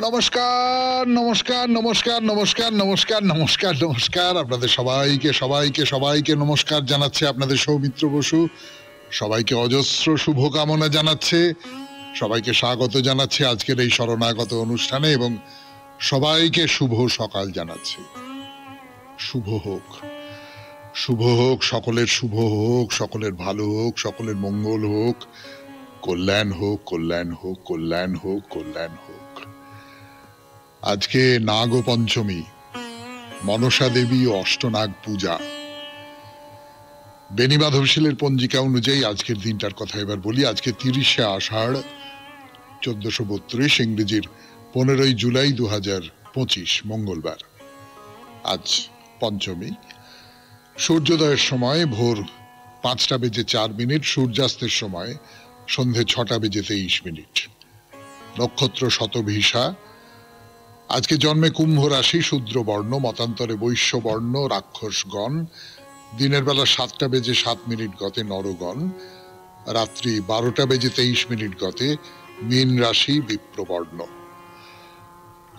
নমস্কার নমস্কার নমস্কার নমস্কার নমস্কার নমস্কার নমস্কার আপনাদের সবাইকে সবাইকে সবাইকে নমস্কার জানাচ্ছে আপনাদের সৌমিত্র বসু। সবাইকে অজস্র শুভকামনা জানাচ্ছে, সবাইকে স্বাগত জানাচ্ছে আজকের এই শরণাগত অনুষ্ঠানে এবং সবাইকে শুভ সকাল জানাচ্ছে। শুভ হোক, শুভ হোক, সকলের শুভ হোক, সকলের ভালো হোক, সকলের মঙ্গল হোক, কল্যাণ হোক, কল্যাণ হোক, কল্যাণ হোক, কল্যাণ হোক। আজকে নাগ পঞ্চমী, মনসা দেবী ও অষ্টনাগ পূজা। বেনি মাধবশীলের পঞ্জিকা অনুযায়ী আজকের দিনটার কথা এবার বলি। আজকে 30শে আষাঢ় 1432, ইংরেজির 15ই জুলাই 2025, মঙ্গলবার। আজ পঞ্চমী। সূর্যোদয়ের সময় ভোর 5:04, সূর্যাস্তের সময় সন্ধে 6:23। নক্ষত্র শতভিসা। আজকে জন্মে কুম্ভ রাশি, শূদ্র বর্ণ, মতান্তরে বৈশ্য বর্ণ, রাক্ষসগণ। দিনের বেলা 7:07 গতে নরগণ, রাত্রি 12:23 গতে মীন রাশি, বিপ্রবর্ণ।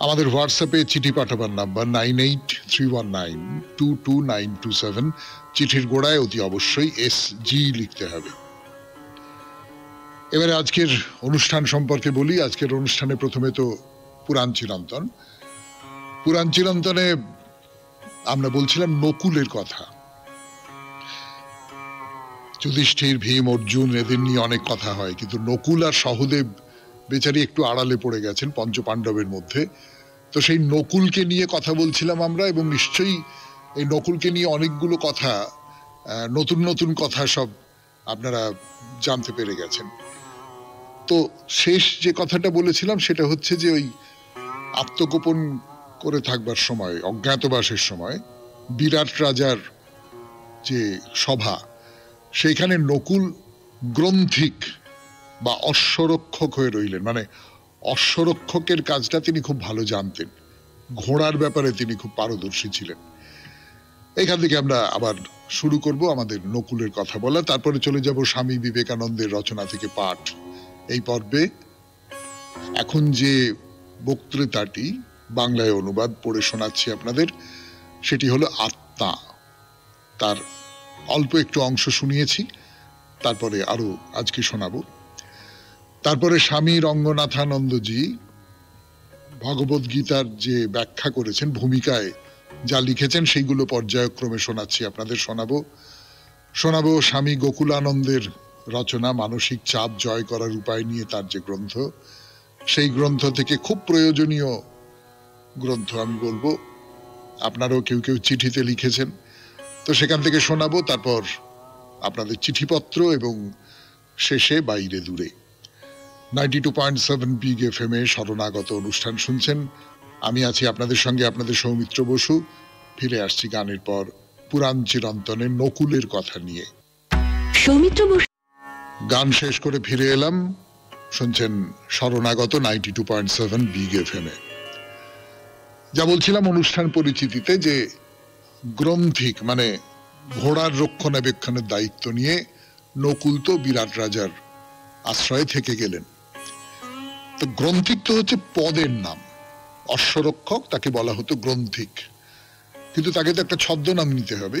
আমাদের হোয়াটসঅ্যাপে চিঠি পাঠাবার নাম্বার 9831922927। চিঠির গোড়ায় অতি অবশ্যই SG লিখতে হবে। এবারে আজকের অনুষ্ঠান সম্পর্কে বলি। আজকের অনুষ্ঠানে প্রথমে তো পুরাণ চিরন্তন। পুরাণ চিরন্তনে আমরা বলছিলাম নকুলের কথা। যুধিষ্ঠির, ভীম, অর্জুন এদের নিয়ে অনেক কথা হয়, কিন্তু নকুল আর সহদেব বেচারি একটু আড়ালে পড়ে গেছেন পঞ্চপাণ্ডবের মধ্যে। তো সেই নকুলকে নিয়ে কথা বলছিলাম আমরা, এবং নিশ্চয়ই এই নকুলকে নিয়ে অনেকগুলো কথা, নতুন নতুন কথা সব আপনারা জানতে পেরে গেছেন। তো শেষ যে কথাটা বলেছিলাম সেটা হচ্ছে যে ওই আত্মগোপন করে থাকবার সময়, অজ্ঞাতবাসের সময় বিরাট রাজার যে সভা, সেইখানে নকুল গ্রন্থিক বা অশ্বরক্ষক হয়ে রইলেন। মানে অশ্বরক্ষকের কাজটা তিনি খুব ভালো জানতেন, ঘোড়ার ব্যাপারে তিনি খুব পারদর্শী ছিলেন। এখান থেকে আমরা আবার শুরু করব আমাদের নকুলের কথা বলা। তারপরে চলে যাব স্বামী বিবেকানন্দের রচনা থেকে পাঠ। এই পর্বে এখন যে বক্তৃতাটি বাংলায় অনুবাদ পড়ে শোনাচ্ছি আপনাদের, সেটি হলো আত্মা। তার অল্প একটু অংশ শুনিয়েছি, তারপরে আরো আজকে শোনাবো। তারপরে স্বামী রঙ্গনাথানন্দজি ভগবদ গীতার যে ব্যাখ্যা করেছেন, ভূমিকায় যা লিখেছেন, সেইগুলো পর্যায়ক্রমে শোনাচ্ছি আপনাদের। শোনাবো স্বামী গোকুলানন্দের রচনা মানসিক চাপ জয় করার উপায় নিয়ে তার যে গ্রন্থ, সেই গ্রন্থ থেকে খুব প্রয়োজনীয় গ্রন্থ আমি বলবো। আপনারাও কেউ কেউ চিঠিতে লিখেছেন, তো সেখান থেকে শোনাবো। তারপর আপনাদের চিঠিপত্র, এবং শেষে বাইরে দূরে 92.7 বিগ FM এ শরণাগত অনুষ্ঠান শুনছেন। আমি আছি আপনাদের সঙ্গে, আপনাদের সৌমিত্র বসু। ফিরে আসছি গানের পর পুরাণ চিরন্তনের নকুলের কথা নিয়ে। সৌমিত্র বসু গান শেষ করে ফিরে এলাম। শুনছেন শরণাগত 92.7 বিগ FM এ। যা বলছিলাম অনুষ্ঠান পরিচিতিতে, যে গ্রন্থিক মানে ঘোড়ার রক্ষণাবেক্ষণের দায়িত্ব নিয়ে নকুল তো বিরাট রাজার আশ্রয়ে থেকে গেলেন। তো গ্রন্থিক তো হচ্ছে পদের নাম, অশ্বরক্ষক তাকে বলা হতো গ্রন্থিক, কিন্তু তাকে তো একটা ছদ্মনাম নিতে হবে।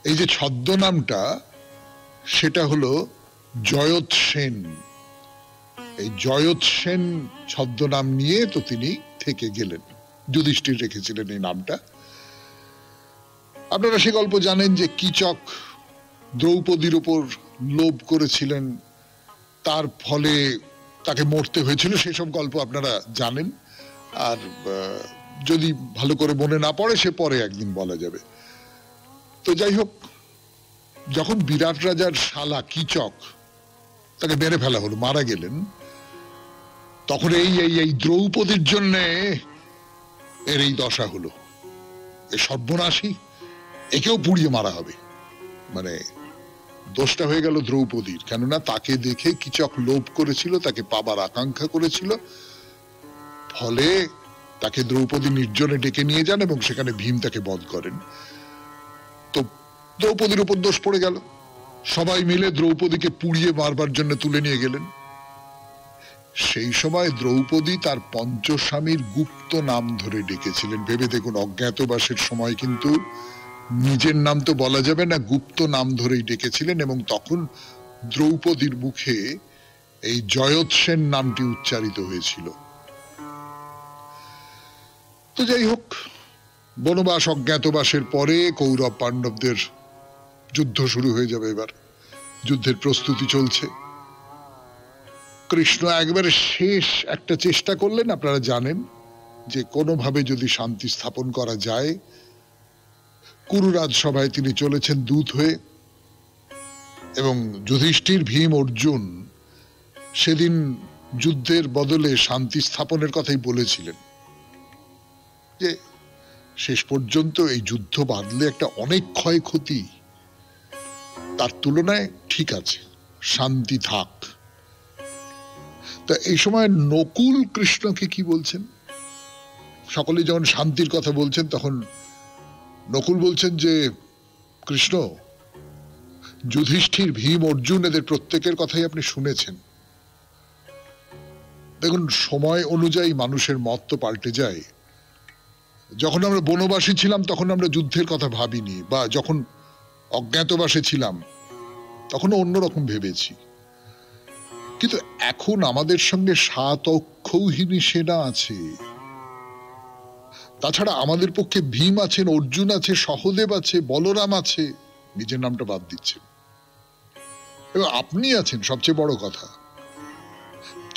এই যে ছদ্মনামটা, সেটা হলো জয়ত সেন। এই জয়ত সেন ছদ্মনাম নিয়ে তো তিনি থেকে গেলেন। যুধিষ্ঠির রেখেছিলেন এই নামটা। আপনারা সে গল্প জানেন যে কীচক দ্রৌপদীর উপর লোভ করেছিলেন, তার ফলে তাকে মরতে হয়েছিল। সেসব গল্প আপনারা জানেন, আর যদি ভালো করে মনে না পড়ে সে পরে একদিন বলা যাবে। তো যাই হোক, যখন বিরাট রাজার শালা কীচক, তাকে মেরে ফেলা হলো, মারা গেলেন, তখন এই দ্রৌপদীর জন্য এর এই দশা হলো। এ সর্বনাশী, একেও পুড়িয়ে মারা হবে। মানে দোষটা হয়ে গেল দ্রৌপদীর, কেননা তাকে দেখে কীচক লোভ করেছিল, তাকে পাবার আকাঙ্ক্ষা করেছিল। ফলে তাকে দ্রৌপদী নির্জনে ডেকে নিয়ে যান এবং সেখানে ভীম তাকে বধ করেন। তো দ্রৌপদীর উপর দোষ পড়ে গেল। সবাই মিলে দ্রৌপদীকে পুড়িয়ে মারবার জন্য তুলে নিয়ে গেলেন। সেই সময় দ্রৌপদী তার পঞ্চস্বামীর গুপ্ত নাম ধরে ডেকেছিলেন। ভেবে দেখুন, অজ্ঞাতবাসের সময় কিন্তু নিজের নাম তো বলা যাবে না, গুপ্ত নাম ধরেই ডেকেছিলেন, এবং তখন দ্রৌপদীর মুখে এই জয়ৎসেন নামটি উচ্চারিত হয়েছিল। তো যাই হোক, বনবাস অজ্ঞাতবাসের পরে কৌরব পাণ্ডবদের যুদ্ধ শুরু হয়ে যাবে। এবার যুদ্ধের প্রস্তুতি চলছে। কৃষ্ণ একবারে শেষ একটা চেষ্টা করলেন। আপনারা জানেন যে কোনোভাবে যদি শান্তি স্থাপন করা যায়। কুরুরাজ সভায় তিনি চলেছেন দূত হয়ে, এবং যুধিষ্ঠির, ভীম, অর্জুন সেদিন যুদ্ধের বদলে শান্তি স্থাপনের কথাই বলেছিলেন, যে শেষ পর্যন্ত এই যুদ্ধ বাঁধলে একটা অনেক ক্ষয়ক্ষতি, তার তুলনায় ঠিক আছে, শান্তি থাক। তা এই সময় নকুল কৃষ্ণকে কি বলছেন? সকলে যখন শান্তির কথা বলছেন, তখন নকুল বলছেন যে কৃষ্ণ, যুধিষ্ঠির, ভীম, অর্জুন এদের প্রত্যেকের কথাই আপনি শুনেছেন। দেখুন, সময় অনুযায়ী মানুষের মত তো পাল্টে যায়। যখন আমরা বনবাসী ছিলাম তখন আমরা যুদ্ধের কথা ভাবিনি, বা যখন অজ্ঞাতবাসে ছিলাম তখনও অন্যরকম ভেবেছি। কিন্তু এখন আমাদের সঙ্গে 7 অক্ষৌহিনী সেনা আছে। তাছাড়া আমাদের পক্ষে ভীম আছেন, অর্জুন আছে, সহদেব আছে, বলরাম আছে, নিজের নামটা বাদ দিচ্ছেন, এবং আপনি আছেন। সবচেয়ে বড় কথা,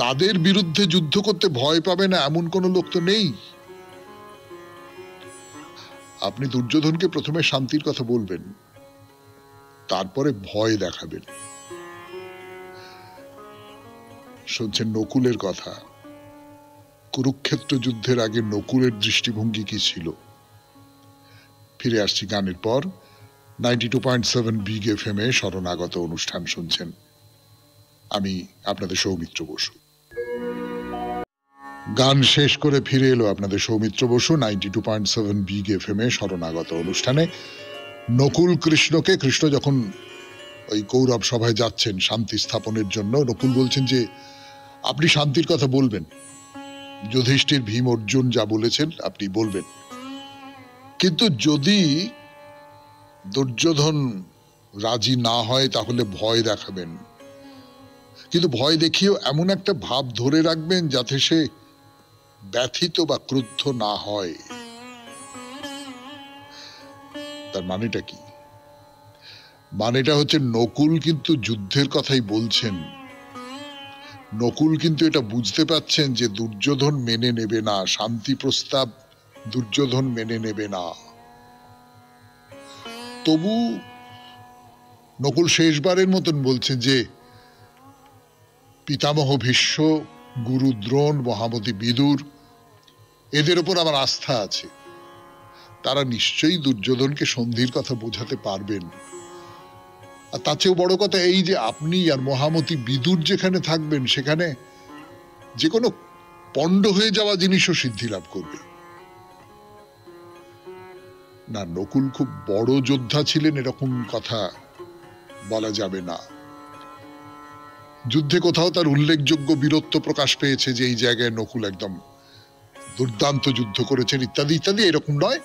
তাদের বিরুদ্ধে যুদ্ধ করতে ভয় পাবে না এমন কোন লোক তো নেই। আপনি দুর্যোধনকে প্রথমে শান্তির কথা বলবেন, তারপরে ভয় দেখাবেন। শুনছেন নকুলের কথা। কুরুক্ষেত্র যুদ্ধের আগে নকুলের দৃষ্টিভঙ্গি কি ছিল? ফিরে আসছি গানের পর। 92.7 বিগ এফএম এ শরণাগত অনুষ্ঠান শুনছেন। আমি আপনাদের সৌমিত্র বসু। গান শেষ করে ফিরে এলো আপনাদের সৌমিত্র বসু 92.7 বিগ এফএম এ শরণাগত অনুষ্ঠানে। নকুল কৃষ্ণকে, কৃষ্ণ যখন ওই কৌরব সভায় যাচ্ছেন শান্তি স্থাপনের জন্য, নকুল বলছেন যে আপনি শান্তির কথা বলবেন, যুধিষ্ঠির, ভীম, অর্জুন যা বলেছেন আপনি বলবেন, কিন্তু যদি দুর্যোধন রাজি না হয় তাহলে ভয় দেখাবেন, কিন্তু ভয় দেখিয়েও এমন একটা ভাব ধরে রাখবেন যাতে সে ব্যথিত বা ক্রুদ্ধ না হয়। তার মানেটা কি? মানেটা হচ্ছে নকুল কিন্তু যুদ্ধের কথাই বলছেন। নকুল কিন্তু এটা বুঝতে পাচ্ছেন যে দুর্যোধন মেনে নেবে না, শান্তি প্রস্তাব দুর্যোধন মেনে নেবে না। তবু নকুল শেষবারের মতন বলছেন যে পিতামহ ভীষ্ম, গুরু দ্রোণ, মহামতি বিদুর, এদের উপর আমার আস্থা আছে, তারা নিশ্চয়ই দুর্যোধনকে সন্ধির কথা বোঝাতে পারবেন। আর তার চেয়েও বড় কথা এই যে আপনি আর মহামতি বিদুর যেখানে থাকবেন, সেখানে যে কোনো পণ্ড হয়ে যাওয়া জিনিসও সিদ্ধি লাভ করবে। না, নকুল খুব বড় যোদ্ধা ছিলেন এরকম কথা বলা যাবে না। যুদ্ধে কোথাও তার উল্লেখযোগ্য বীরত্ব প্রকাশ পেয়েছে যে এই জায়গায় নকুল একদম দুর্দান্ত যুদ্ধ করেছেন ইত্যাদি ইত্যাদি, এরকম নয়।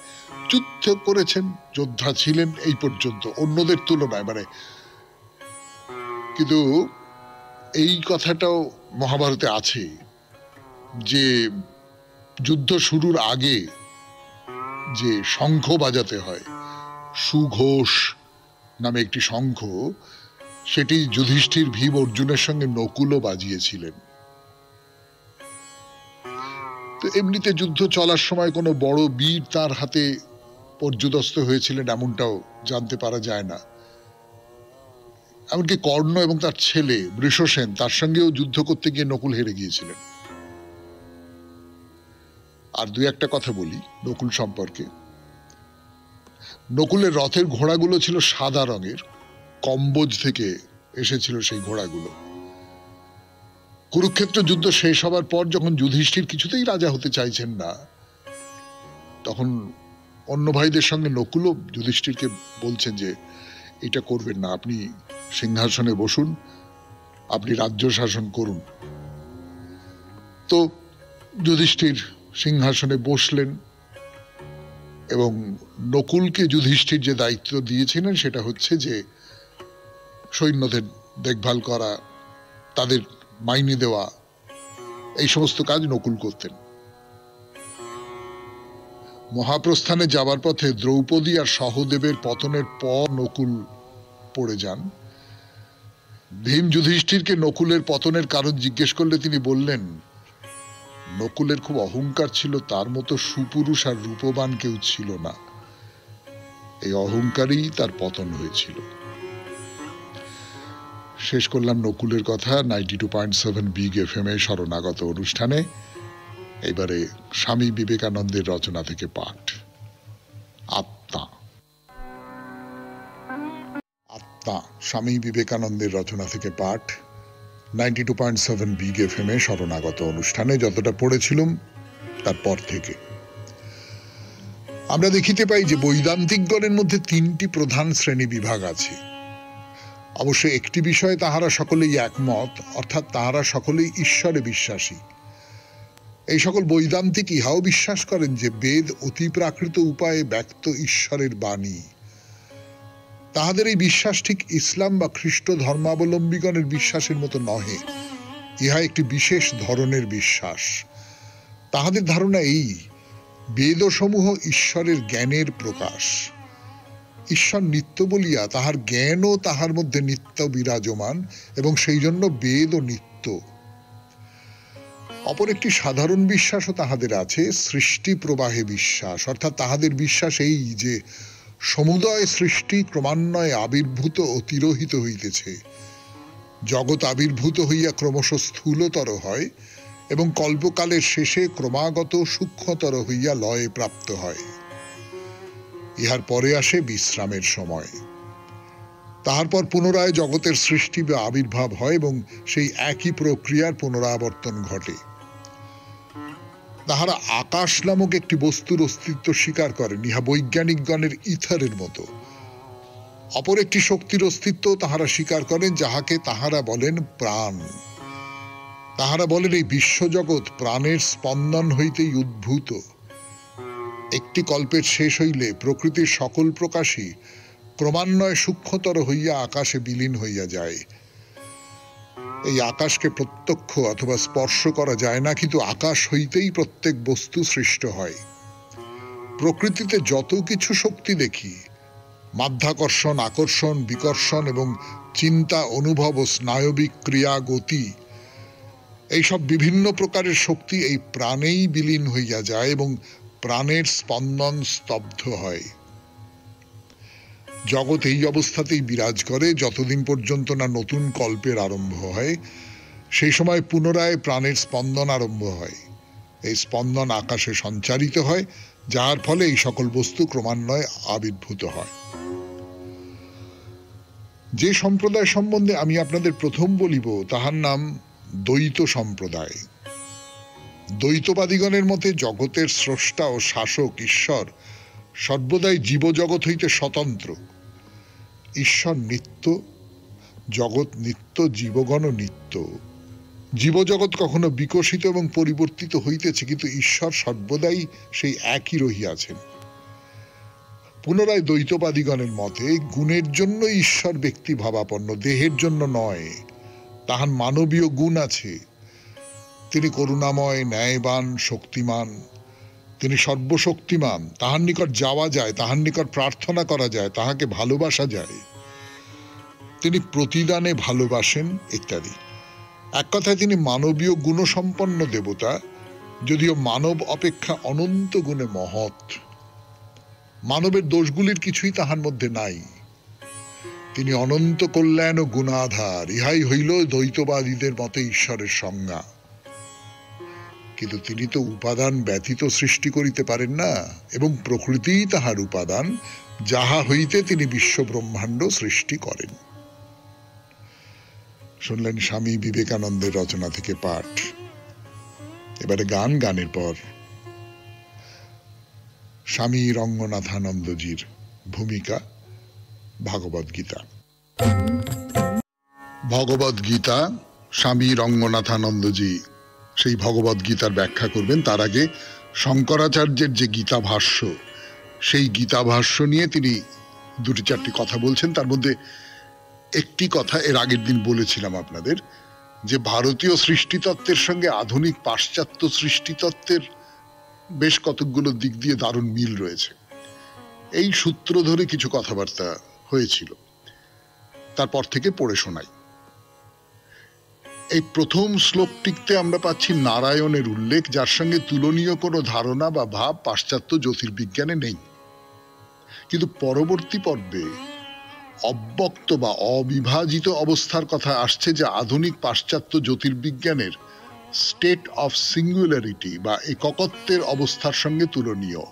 যুদ্ধ করেছেন, যোদ্ধা ছিলেন এই পর্যন্ত অন্যদের তুলনায়, মানে। কিন্তু এই কথাটাও মহাভারতে আছে যে যুদ্ধ শুরুর আগে যে শঙ্খ বাজাতে হয়, সুঘোষ নামে একটি শঙ্খ, সেটি যুধিষ্ঠির, ভীম, অর্জুনের সঙ্গে নকুলও বাজিয়েছিলেন। তো এমনিতে যুদ্ধ চলার সময় কোনো বড় বীর তার হাতে পর্যুদস্ত হয়েছিলেন এমনটাও জানতে পারা যায় না। এমনকি কর্ণ এবং তার ছেলে বৃষসেন, তার সঙ্গেও যুদ্ধ করতে গিয়ে নকুল হেরে গিয়েছিলেন। আর দুই একটা কথা বলি নকুল সম্পর্কে। নকুলের রথের ঘোড়াগুলো ছিল সাদা রঙের, কম্বোজ থেকে এসেছিল সেই ঘোড়াগুলো। কুরুক্ষেত্র যুদ্ধ শেষ হবার পর যখন যুধিষ্ঠির কিছুতেই রাজা হতে চাইছেন না, তখন অন্য ভাইদের সঙ্গে নকুলও যুধিষ্ঠিরকে বলছেন যে এটা করবেন না, আপনি সিংহাসনে বসুন, আপনি রাজ্য শাসন করুন। তো যুধিষ্ঠির সিংহাসনে বসলেন এবং নকুলকে যুধিষ্ঠির যে দায়িত্ব দিয়েছিলেন সেটা হচ্ছে যে সৈন্যদের দেখভাল করা, তাদের মাইনে দেওয়া, এই সমস্ত কাজ নকুল করতেন। মহাপ্রস্থানে যাবার পথে দ্রৌপদী আর সহদেবের পতনের পর নকুল পড়ে যান। ভীম যুধিষ্ঠিরকে নকুলের পতনের কারণ জিজ্ঞেস করলে তিনি বললেন, নকুলের খুব অহংকার ছিল, তার মতো সুপুরুষ আর রূপবান কেউ ছিল না, এই অহংকারই তার পতন হয়েছিল। শেষ করলাম নকুলের কথা 92.7 বিগ FM এ শরণাগত অনুষ্ঠানে। এবারে স্বামী বিবেকানন্দের রচনা থেকে পাঠ, আত্মা। আত্মা, স্বামী বিবেকানন্দের রচনা থেকে পাঠ 92.7 বিগ FM এ শরণাগত অনুষ্ঠানে। যতটা পড়েছিলাম তারপর থেকে আমরা দেখিতে পাই যে বৈদান্তিকগণের মধ্যে তিনটি প্রধান শ্রেণী বিভাগ আছে। অবশ্য একটি বিষয়ে তাহারা সকলেই একমত, অর্থাৎ তাহারা সকলেই ঈশ্বরে বিশ্বাসী। এই সকল বৈদান্তিক ইহাও বিশ্বাস করেন যে বেদ অতি প্রাকৃত উপায়ে ব্যক্ত ঈশ্বরের বাণী। তাহাদের এই বিশ্বাস ঠিক ইসলাম বা খ্রিস্ট ধর্মাবলম্বীগণের বিশ্বাসের মতো নহে, ইহা একটি বিশেষ ধরনের বিশ্বাস। তাহাদের ধারণা এই, বেদসমূহ ঈশ্বরের জ্ঞানের প্রকাশ। ঈশ্বর নিত্য বলিয়া তাহার জ্ঞানও তাহার মধ্যে নিত্য বিরাজমান এবং সেই জন্য বেদও নিত্য। অপর একটি সাধারণ বিশ্বাসও তাহাদের আছে, সৃষ্টি প্রবাহে বিশ্বাস। অর্থাৎ তাহাদের বিশ্বাস এই যে সমুদয় সৃষ্টি ক্রমান্বয়ে আবির্ভূত ও তিরোহিত হইতেছে, জগৎ আবির্ভূত হইয়া ক্রমশ স্থূলতর হয় এবং কল্পকালের শেষে ক্রমাগত সূক্ষ্মতর হইয়া লয়ে প্রাপ্ত হয়। ইহার পরে আসে বিশ্রামের সময়। তাহার পর পুনরায় জগতের সৃষ্টি বা আবির্ভাব হয় এবং সেই একই প্রক্রিয়ার পুনরাবর্তন ঘটে। তাহারা আকাশ নামক একটি বস্তুর অস্তিত্ব স্বীকার করেন, ইহা বৈজ্ঞানিকগণের ইথারের মতো। অপর একটি শক্তির অস্তিত্ব তাহারা স্বীকার করেন, যাহাকে তাহারা বলেন প্রাণ। তাহারা বলেন এই বিশ্বজগৎ প্রাণের স্পন্দন হইতেই উদ্ভূত। একটি কল্পের শেষ হইলে প্রকৃতির সকল প্রকাশই ক্রমান্বয়ে সূক্ষ্মতর হইয়া আকাশে বিলীন হইয়া যায়। এই আকাশকে প্রত্যক্ষ অথবা স্পর্শ করা যায় না, কিন্তু আকাশ হইতেই প্রত্যেক বস্তু সৃষ্ট হয়। প্রকৃতিতে যত কিছু শক্তি দেখি, মাধ্যাকর্ষণ, আকর্ষণ, বিকর্ষণ এবং চিন্তা, অনুভব ও স্নায়বিক ক্রিয়া, গতি, এইসব বিভিন্ন প্রকারের শক্তি এই প্রাণেই বিলীন হইয়া যায় এবং প্রাণের স্পন্দন স্তব্ধ হয়। জগৎ এই অবস্থাতেই বিরাজ করে যতদিন পর্যন্ত না নতুন কল্পের আরম্ভ হয়। সেই সময় পুনরায় প্রাণের স্পন্দন আরম্ভ হয়। এই স্পন্দন আকাশে সঞ্চারিত হয়, যার ফলে এই সকল বস্তু ক্রমান্বয়ে আবির্ভূত হয়। যে সম্প্রদায় সম্বন্ধে আমি আপনাদের প্রথম বলিব তাহার নাম দ্বৈত সম্প্রদায়। দ্বৈতবাদীগণের মতে জগতের স্রষ্টা ও শাসক ঈশ্বর সর্বদাই জীবজগৎ হইতে স্বতন্ত্র। ঈশ্বর নিত্য, জগৎ নিত্য, জীবগণও নিত্য। জীবজগৎ কখনো বিকশিত এবং পরিবর্তিত হইতেছে, কিন্তু ঈশ্বর সর্বদাই সেই একই রহিয়াছেন। পুনরায় দ্বৈতবাদীগণের মতে গুণের জন্য ঈশ্বর ব্যক্তি ভাবাপন্ন, দেহের জন্য নয়। তাহার মানবীয় গুণ আছে। তিনি করুণাময়, ন্যায়বান, শক্তিমান। তিনি সর্বশক্তিমান। তাহার নিকট যাওয়া যায়, তাহার নিকট প্রার্থনা করা যায়, তাহাকে ভালোবাসা যায়। তিনি প্রতিদানে ভালোবাসেন ইত্যাদি। এক কথায় তিনি মানবীয় গুণসম্পন্ন দেবতা, যদিও মানব অপেক্ষা অনন্ত গুণে মহৎ। মানবের দোষগুলির কিছুই তাহার মধ্যে নাই। তিনি অনন্ত কল্যাণ ও গুণাধার। ইহাই হইল দ্বৈতবাদীদের মতে ঈশ্বরের সংজ্ঞা। কিন্তু তিনি তো উপাদান ব্যতীত সৃষ্টি করিতে পারেন না, এবং প্রকৃতিই তাহার উপাদান, যাহা হইতে তিনি বিশ্ব ব্রহ্মাণ্ড সৃষ্টি করেন। শুনলেন স্বামী বিবেকানন্দের রচনা থেকে পাঠ। এবারে গান, গানের পর স্বামী রঙ্গনাথানন্দজির ভূমিকা ভাগবত গীতা। ভগবত গীতা স্বামী রঙ্গনাথানন্দজি সেই ভগবদ গীতার ব্যাখ্যা করবেন। তার আগে শঙ্করাচার্যের যে গীতা ভাষ্য, সেই গীতা ভাষ্য নিয়ে তিনি দুটি চারটি কথা বলছেন। তার মধ্যে একটি কথা এর আগের দিন বলেছিলাম আপনাদের, যে ভারতীয় সৃষ্টিতত্ত্বের সঙ্গে আধুনিক পাশ্চাত্য সৃষ্টিতত্ত্বের বেশ কতকগুলো দিক দিয়ে দারুণ মিল রয়েছে। এই সূত্র ধরে কিছু কথাবার্তা হয়েছিল, তারপর থেকে পড়ে শোনাই। এই প্রথম শ্লোকটিতে আমরা পাচ্ছি নারায়ণের উল্লেখ, যার সঙ্গে তুলনীয় কোনো ধারণা বা ভাব পাশ্চাত্য জ্যোতির্বিজ্ঞানে নেই। কিন্তু পরবর্তী পর্বে অব্যক্ত বা অবিভাজিত অবস্থার কথা আসছে, যা আধুনিক পাশ্চাত্য জ্যোতির্বিজ্ঞানের স্টেট অফ সিঙ্গুলারিটি বা এককত্বের অবস্থার সঙ্গে তুলনীয়।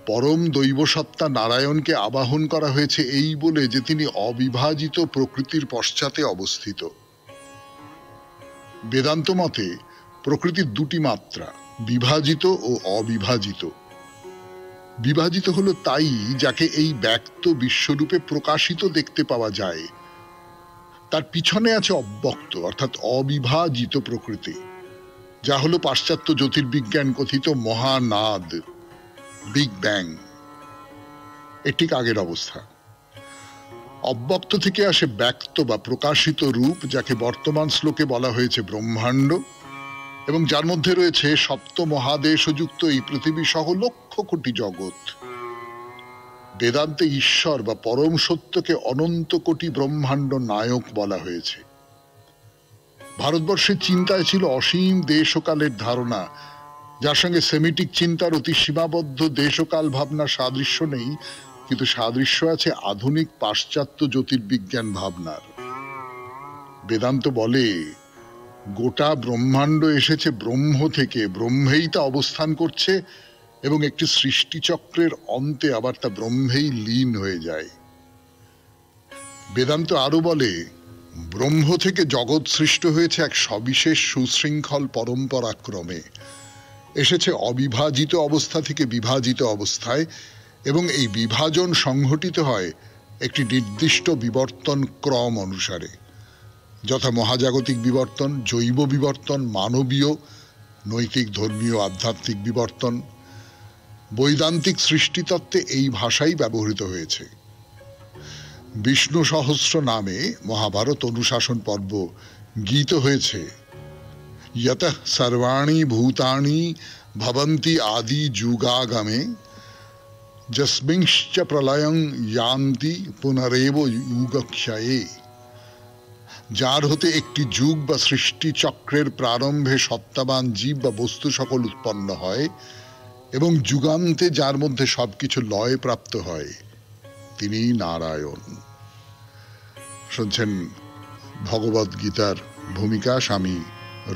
পরম দৈবসত্তা নারায়ণকে আবাহন করা হয়েছে এই বলে যে তিনি অবিভাজিত প্রকৃতির পশ্চাতে অবস্থিত। বেদান্ত মতে প্রকৃতির দুটি মাত্রা, বিভাজিত ও অবিভাজিত। বিভাজিত হলো তাই যাকে এই ব্যক্ত বিশ্বরূপে প্রকাশিত দেখতে পাওয়া যায়। তার পিছনে আছে অব্যক্ত অর্থাৎ অবিভাজিত প্রকৃতি, যা হলো পাশ্চাত্য জ্যোতির্বিজ্ঞান কথিত মহানাদ, বিগ ব্যাং। এর ঠিক আগের অবস্থা। অব্যক্ত থেকে আসে ব্যক্ত বা প্রকাশিত রূপ, যাকে বর্তমান শ্লোকে বলা হয়েছে ব্রহ্মাণ্ড, এবং যার মধ্যে রয়েছে সপ্ত মহাদেশযুক্ত এই পৃথিবী সহ লক্ষ কোটি জগৎ। বেদান্তে ঈশ্বর বা পরম সত্যকে অনন্ত কোটি ব্রহ্মাণ্ড নায়ক বলা হয়েছে। ভারতবর্ষের চিন্তায় ছিল অসীম দেশকালের ধারণা, যার সঙ্গে সেমিটিক চিন্তার অতি সীমাবদ্ধ দেশকাল ভাবনার সাদৃশ্য নেই, কিন্তু সাদৃশ্য আছে আধুনিক পাশ্চাত্য জ্যোতির্বিজ্ঞান ভাবনার। বেদান্ত বলে গোটা ব্রহ্মাণ্ড এসেছে ব্রহ্ম থেকে, ব্রহ্মেই তা অবস্থান করছে, এবং একটি সৃষ্টিচক্রের অন্তে আবার তা ব্রহ্মেই লীন হয়ে যায়। বেদান্ত আরো বলে ব্রহ্ম থেকে জগৎ সৃষ্ট হয়েছে এক সবিশেষ সুশৃঙ্খল পরম্পরাক্রমে, এসেছে অবিভাজিত অবস্থা থেকে বিভাজিত অবস্থায়, এবং এই বিভাজন সংঘটিত হয় একটি নির্দিষ্ট বিবর্তন ক্রম অনুসারে, যথা মহাজাগতিক বিবর্তন, জৈব বিবর্তন, মানবীয়, নৈতিক, ধর্মীয়, আধ্যাত্মিক বিবর্তন। বৈদান্তিক সৃষ্টিতত্ত্বে এই ভাষাই ব্যবহৃত হয়েছে। বিষ্ণু সহস্র নামে মহাভারত অনুশাসন পর্ব গীত হয়েছে यतः सर्वाणि भूतानि भवन्ति आदि जुगागमे যস্মিংশ্চ প্রলয়ং यान्ति পুনরেব যুগক্ষয়ে। যার হতে একটি যুগ বা সৃষ্টি চক্রের প্রারম্ভে সত্তাবান জীব বা বস্তু সকল উৎপন্ন হয়, এবং যুগান্তে যার মধ্যে সবকিছু লয় প্রাপ্ত হয়, তিনি নারায়ণ। শুনছেন ভগবদ গীতার ভূমিকা স্বামী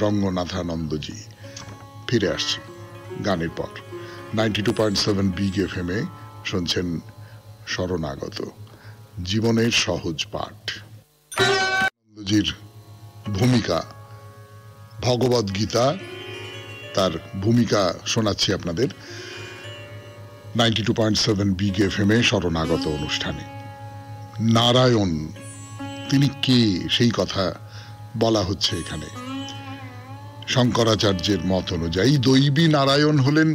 রঙ্গনাথানন্দজি। ফিরে আসছি গানের পর। 92.7 বিগ এফএম এ শুনছেন শরণাগত, জীবনের সহজ পাঠ। নন্দজির ভূমিকা, ভগবদ গীতা, তার ভূমিকা শোনাচ্ছি আপনাদের 92.7 বিগ এফএম এ শরণাগত অনুষ্ঠানে। নারায়ণ তিনি কে সেই কথা বলা হচ্ছে এখানে। শঙ্করাচার্যের মত অনুযায়ী দৈবী নারায়ণ হলেন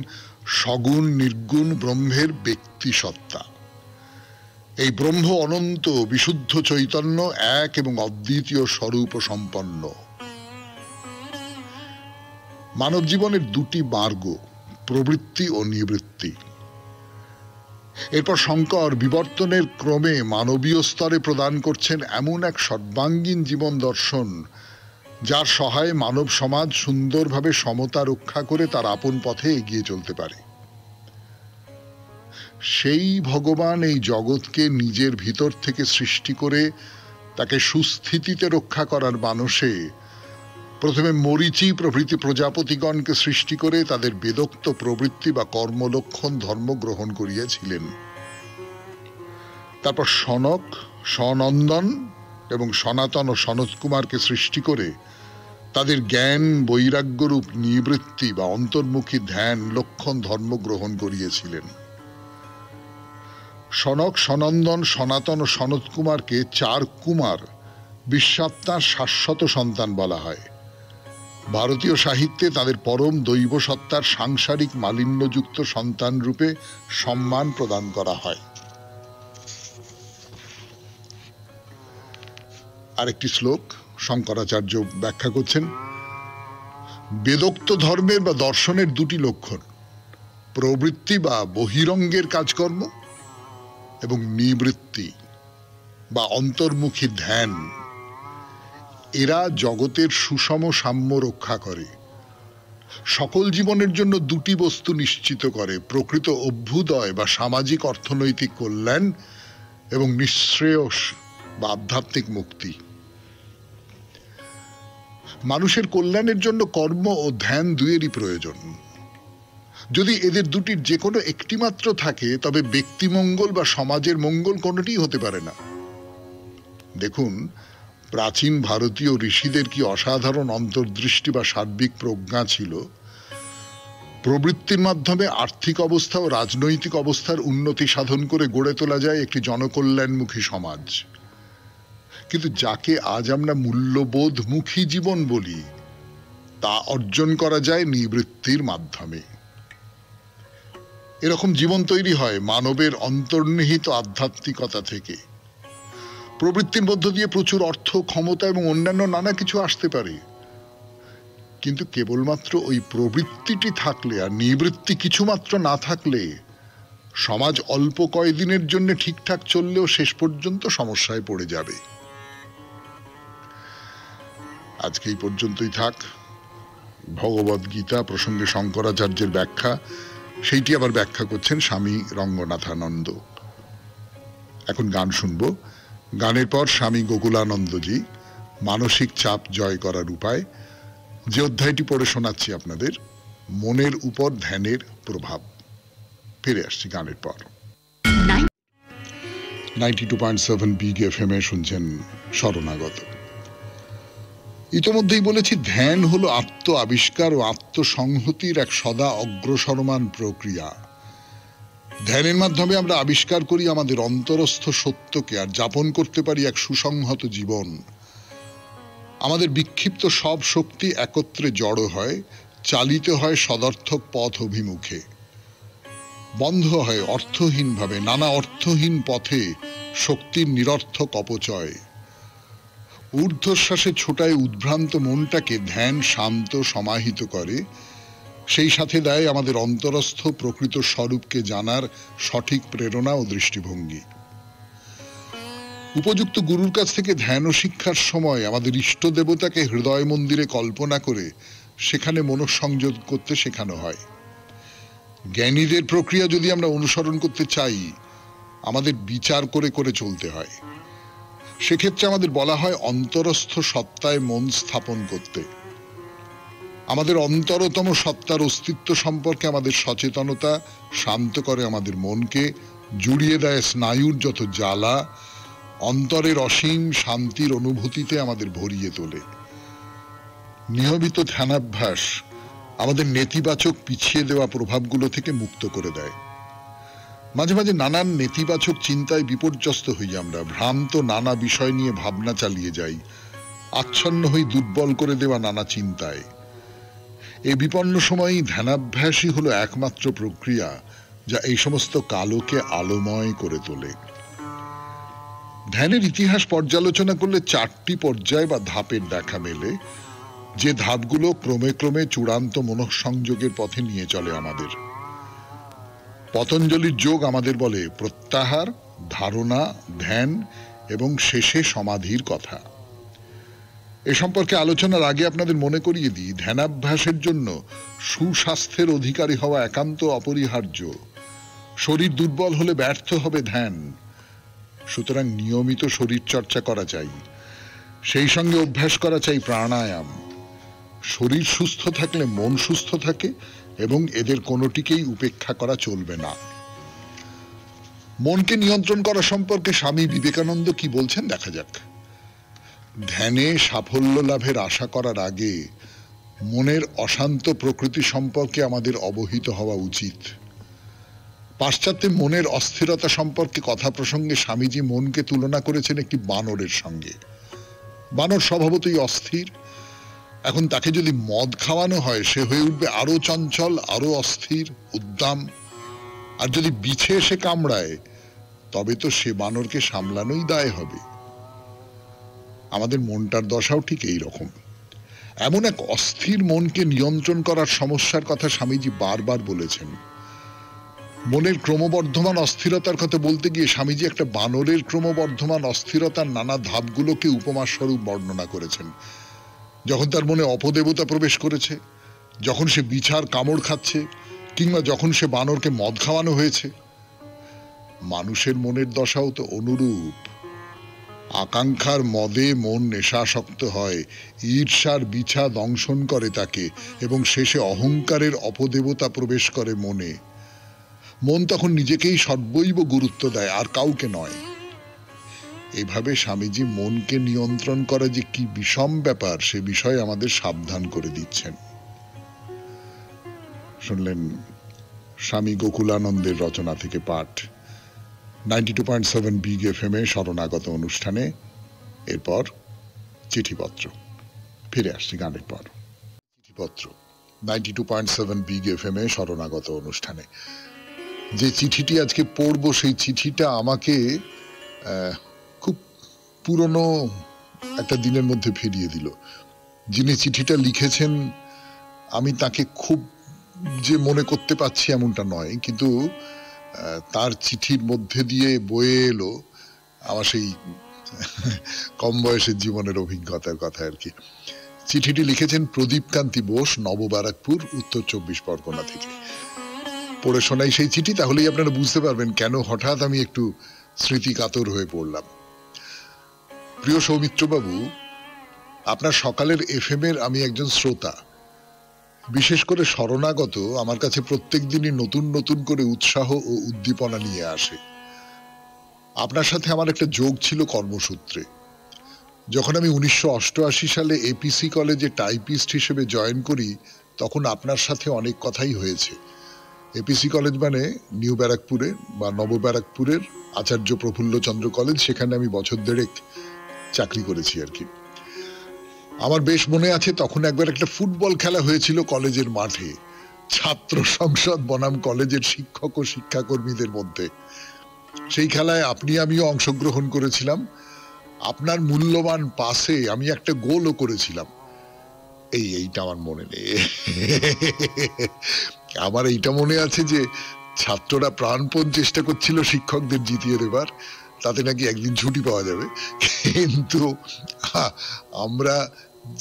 সগুণ নির্গুণ ব্রহ্মের ব্যক্তি সত্তা। এই ব্রহ্ম অনন্ত বিশুদ্ধ চৈতন্য, এক এবং অদ্বিতীয় স্বরূপ সম্পন্ন। মানব জীবনের দুটি মার্গ, প্রবৃত্তি ও নিবৃত্তি। এরপর শঙ্কর বিবর্তনের ক্রমে মানবীয় স্তরে প্রদান করছেন এমন এক সর্বাঙ্গীন জীবন দর্শন, যার সহায়ে মানব সমাজ সুন্দরভাবে সমতা রক্ষা করে তার আপন পথে এগিয়ে চলতে পারে। সেই ভগবান এই জগৎকে নিজের ভিতর থেকে সৃষ্টি করে তাকে সুস্থিতিতে রক্ষা করার মানসে প্রথমে মরীচি প্রভৃতি প্রজাপতিগণকে সৃষ্টি করে তাদের বেদোক্ত প্রবৃত্তি বা কর্মলক্ষণ ধর্ম গ্রহণ করিয়াছিলেন। তারপর সনক, সনন্দন এবং সনাতন ও সনত কুমারকে সৃষ্টি করে তাদের জ্ঞান বৈরাগ্যরূপ নিবৃত্তি বা অন্তর্মুখী ধ্যান লক্ষণ ধর্ম গ্রহণ করিয়েছিলেন। সনক, সনন্দন, সনাতন ও সনত কুমারকে চার কুমার, বিশ্বাত্মার শাশ্বত সন্তান বলা হয়, ভারতীয় সাহিত্যে তাদের পরম দৈব সত্তার সাংসারিক মালিন্যযুক্ত সন্তান রূপে সম্মান প্রদান করা হয়। আরেকটি শ্লোক শঙ্করাচার্য ব্যাখ্যা করছেন, বেদোক্ত ধর্মের বা দর্শনের দুটি লক্ষণ, প্রবৃত্তি বা বহিরঙ্গের কাজকর্ম এবং নিবৃত্তি বা অন্তর্মুখী ধ্যান। এরা জগতের সুষম সাম্য রক্ষা করে, সকল জীবনের জন্য দুটি বস্তু নিশ্চিত করে, প্রকৃত অভ্যুদয় বা সামাজিক অর্থনৈতিক কল্যাণ এবং নিঃশ্রেয়স বা আধ্যাত্মিক মুক্তি। মানুষের কল্যাণের জন্য কর্ম ও ধ্যান দুয়েরই প্রয়োজন। যদি এদের দুটির যে কোনো একটি মাত্র থাকে তবে ব্যক্তি মঙ্গল বা সমাজের মঙ্গল কোনোটি হতে পারে না। দেখুন, প্রাচীন ভারতীয় ঋষিদের কি অসাধারণ অন্তর্দৃষ্টি বা সার্বিক প্রজ্ঞা ছিল। প্রবৃত্তির মাধ্যমে আর্থিক অবস্থা ও রাজনৈতিক অবস্থার উন্নতি সাধন করে গড়ে তোলা যায় একটি জনকল্যাণমুখী সমাজ। কিন্তু যাকে আজ আমরা মূল্যবোধমুখী জীবন বলি, তা অর্জন করা যায় নিবৃত্তির মাধ্যমে। এরকম জীবন তৈরি হয় মানবের অন্তর্নিহিত আধ্যাত্মিকতা থেকে। প্রবৃত্তির মধ্য দিয়ে প্রচুর অর্থ, ক্ষমতা এবং অন্যান্য নানা কিছু আসতে পারে, কিন্তু কেবলমাত্র ওই প্রবৃত্তিটি থাকলে আর নিবৃত্তি কিছুমাত্র না থাকলে সমাজ অল্প কয়েকদিনের জন্য ঠিকঠাক চললেও শেষ পর্যন্ত সমস্যায় পড়ে যাবে। আজকে এই পর্যন্তই থাক। ভগবদ গীতা প্রসঙ্গে শঙ্করাচার্যের ব্যাখ্যা, সেইটি আবার ব্যাখ্যা করছেন স্বামী রঙ্গনাথানন্দ। এখন গান শুনবো। গানের পর স্বামী গোকুলানন্দজি মানসিক চাপ জয় করার উপায়, যে অধ্যায়টি পড়ে শোনাচ্ছি আপনাদের, মনের উপর ধ্যানের প্রভাব। ফিরে আসছি গানের পর। 92.7 বিগ এফএম এ শুনছেন শরণাগত। ইতোমধ্যেই বলেছি, ধ্যান হলো আত্ম আবিষ্কার ও আত্মসংহতির এক সদা অগ্রসরমান প্রক্রিয়া। ধ্যানের মাধ্যমে আমরা আবিষ্কার করি আমাদের অন্তরস্থ সত্যকে আর যাপন করতে পারি এক সুসংহত জীবন। আমাদের বিক্ষিপ্ত সব শক্তি একত্রে জড়ো হয়, চালিত হয় সদর্থক পথ অভিমুখে, বন্ধ হয় অর্থহীনভাবে নানা অর্থহীন পথে শক্তির নিরর্থক অপচয়। ঊর্ধ্বশ্বাসে ছোটায় উদ্ভ্রান্ত মনটাকে ধ্যান শান্ত সমাহিত করে, সেই সাথে দেয় আমাদের অন্তরস্থ প্রকৃত স্বরূপকে জানার সঠিক প্রেরণা ও দৃষ্টিভঙ্গি। উপযুক্ত গুরুর কাছ থেকে ধ্যান ও শিক্ষার সময় আমাদের ইষ্ট দেবতাকে হৃদয় মন্দিরে কল্পনা করে সেখানে মনঃসংযোগ করতে শেখানো হয়। জ্ঞানীদের প্রক্রিয়া যদি আমরা অনুসরণ করতে চাই, আমাদের বিচার করে করে চলতে হয়। সেক্ষেত্রে আমাদের বলা হয় অন্তরস্থ সত্তায় মন স্থাপন করতে। আমাদের অন্তরতম সত্তার অস্তিত্ব সম্পর্কে আমাদের সচেতনতা শান্ত করে আমাদের মনকে, জুড়িয়ে দেয় স্নায়ুর যত জ্বালা, অন্তরের অসীম শান্তির অনুভূতিতে আমাদের ভরিয়ে তোলে। নিয়মিত ধ্যানাভ্যাস আমাদের নেতিবাচক পিছিয়ে দেওয়া প্রভাবগুলো থেকে মুক্ত করে দেয়। মাঝে মাঝে নানান নেতিবাচক চিন্তায় বিপর্যস্ত হই আমরা, ভ্রান্ত নানা বিষয় নিয়ে ভাবনা চালিয়ে যাই, আচ্ছন্ন হই দুর্বল করে দেওয়া নানা চিন্তায়। এই বিপন্ন সময়ই ধ্যানাভ্যাসই হলো একমাত্র প্রক্রিয়া যা এই সমস্ত কালোকে আলোময় করে তোলে। ধ্যানের ইতিহাস পর্যালোচনা করলে 4টি পর্যায় বা ধাপের দেখা মেলে, যে ধাপগুলো ক্রমে ক্রমে চূড়ান্ত মনঃসংযোগের পথে নিয়ে চলে আমাদের। পতঞ্জলির যোগ আমাদের বলে প্রত্যাহার, ধারণা, ধ্যান এবং শেষে সমাধির কথা। এ সম্পর্কে আলোচনার আগে আপনাদের মনে করিয়ে দিই, ধ্যানাভ্যাসের জন্য সুস্বাস্থ্যের অধিকারী হওয়া একান্ত অপরিহার্য। শরীর দুর্বল হলে ব্যর্থ হবে ধ্যান। সুতরাং নিয়মিত শরীর চর্চা করা চাই, সেই সঙ্গে অভ্যাস করা চাই প্রাণায়াম। শরীর সুস্থ থাকলে মন সুস্থ থাকে এবং এদের কোনোটিকেই উপেক্ষা করা চলবে না। মনকে নিয়ন্ত্রণ করা সম্পর্কে স্বামী বিবেকানন্দ কি বলছেন দেখা যাক। ধ্যানে সাফল্য লাভের আশা করার আগে মনের অশান্ত প্রকৃতি সম্পর্কে আমাদের অবহিত হওয়া উচিত। পাশ্চাত্যে মনের অস্থিরতা সম্পর্কে কথা প্রসঙ্গে স্বামীজি মনকে তুলনা করেছেন একটি বানরের সঙ্গে। বানর স্বভাবতই অস্থির, এখন তাকে যদি মদ খাওয়ানো হয় সে হয়ে উঠবে আরো চঞ্চল, আরো অস্থির, উদ্দাম। আর যদি বিছে এসে কামড়ায় তবে তো সে বানরকে সামলানোই দায় হবে। আমাদের মনটার দশাও ঠিক এই রকম। এমন এক অস্থির মনকে নিয়ন্ত্রণ করার সমস্যার কথা স্বামীজি বারবার বলেছেন। মনের ক্রমবর্ধমান অস্থিরতার কথা বলতে গিয়ে স্বামীজি একটা বানরের ক্রমবর্ধমান অস্থিরতার নানা ধাপগুলোকে উপমা স্বরূপ বর্ণনা করেছেন। যখন তার মনে অপদেবতা প্রবেশ করেছে, যখন সে বিছার কামড় খাচ্ছে, কিংবা যখন সে বানরকে মদ খাওয়ানো হয়েছে। মানুষের মনের দশাও তো অনুরূপ। আকাঙ্ক্ষার মদে মন নেশাসক্ত হয়, ঈর্ষার বিছা দংশন করে তাকে, এবং শেষে অহংকারের অপদেবতা প্রবেশ করে মনে। মন তখন নিজেকেই সর্বৈব গুরুত্ব দেয়, আর কাউকে নয়। এভাবে স্বামীজি মনকে নিয়ন্ত্রণ করা যে কি বিষম ব্যাপার সে বিষয়ে আমাদের সাবধান করে দিচ্ছেন। শুনলেন স্বামী গোকুলানন্দের রচনা থেকে পাঠ 92.7 বিগ এফএম এ শরণাগত অনুষ্ঠানে। এরপর চিঠিপত্র। ফিরে আসছি গানের পর। চিঠিপত্র 92.7 বিগ এফএম এ শরণাগত অনুষ্ঠানে। যে চিঠিটি আজকে পড়ব সেই চিঠিটা আমাকে খুব পুরনো একটা দিনের মধ্যে ফিরিয়ে দিল। যিনি চিঠিটা লিখেছেন আমি তাকে খুব যে মনে করতে পারছি এমনটা নয়, কিন্তু তার চিঠির মধ্যে দিয়ে বয়ে এলো আমার সেই কম বয়সের জীবনের অভিজ্ঞতার কথা আর কি। চিঠিটি লিখেছেন প্রদীপ কান্তি বোস, নববারাকপুর, উত্তর 24 পরগনা থেকে। পড়ে শোনাই সেই চিঠি, তাহলেই আপনারা বুঝতে পারবেন কেন হঠাৎ আমি একটু স্মৃতি কাতর হয়ে পড়লাম। প্রিয় সৌমিত্রবাবু, আপনার সকালের এফএম এর আমি একজন শ্রোতা। বিশেষ করে শরণাগত আমার কাছে প্রত্যেক দিনই নতুন নতুন করে উৎসাহ ও উদ্দীপনা নিয়ে আসে। আপনার সাথে আমার একটা যোগ ছিল কর্মসূত্রে। যখন আমি 1988 সালে এপিসি কলেজে টাইপিস্ট হিসেবে জয়েন করি তখন আপনার সাথে অনেক কথাই হয়েছে। এপিসি কলেজ মানে নিউ ব্যারাকপুরে বা নব ব্যারাকপুরের আচার্য প্রফুল্লচন্দ্র কলেজ, সেখানে আমি বছর দেড়েক চাকরি করেছি আর কি। আমার বেশ মনে আছে তখন একবার একটা ফুটবল খেলা হয়েছিল কলেজের মাঠে, ছাত্র সংসদ বনাম কলেজের শিক্ষক ও শিক্ষাকর্মীদের মধ্যে। সেই খেলায় আপনি আমিও অংশগ্রহণ করেছিলাম। আপনার মূল্যবান পাসে আমি একটা গোলও করেছিলাম। এইটা আমার মনে নেই। আমার এইটা মনে আছে যে ছাত্ররা প্রাণপণ চেষ্টা করছিল শিক্ষকদের জিতিয়ে দেবার, তাতে নাকি একদিন ছুটি পাওয়া যাবে। কিন্তু আমরা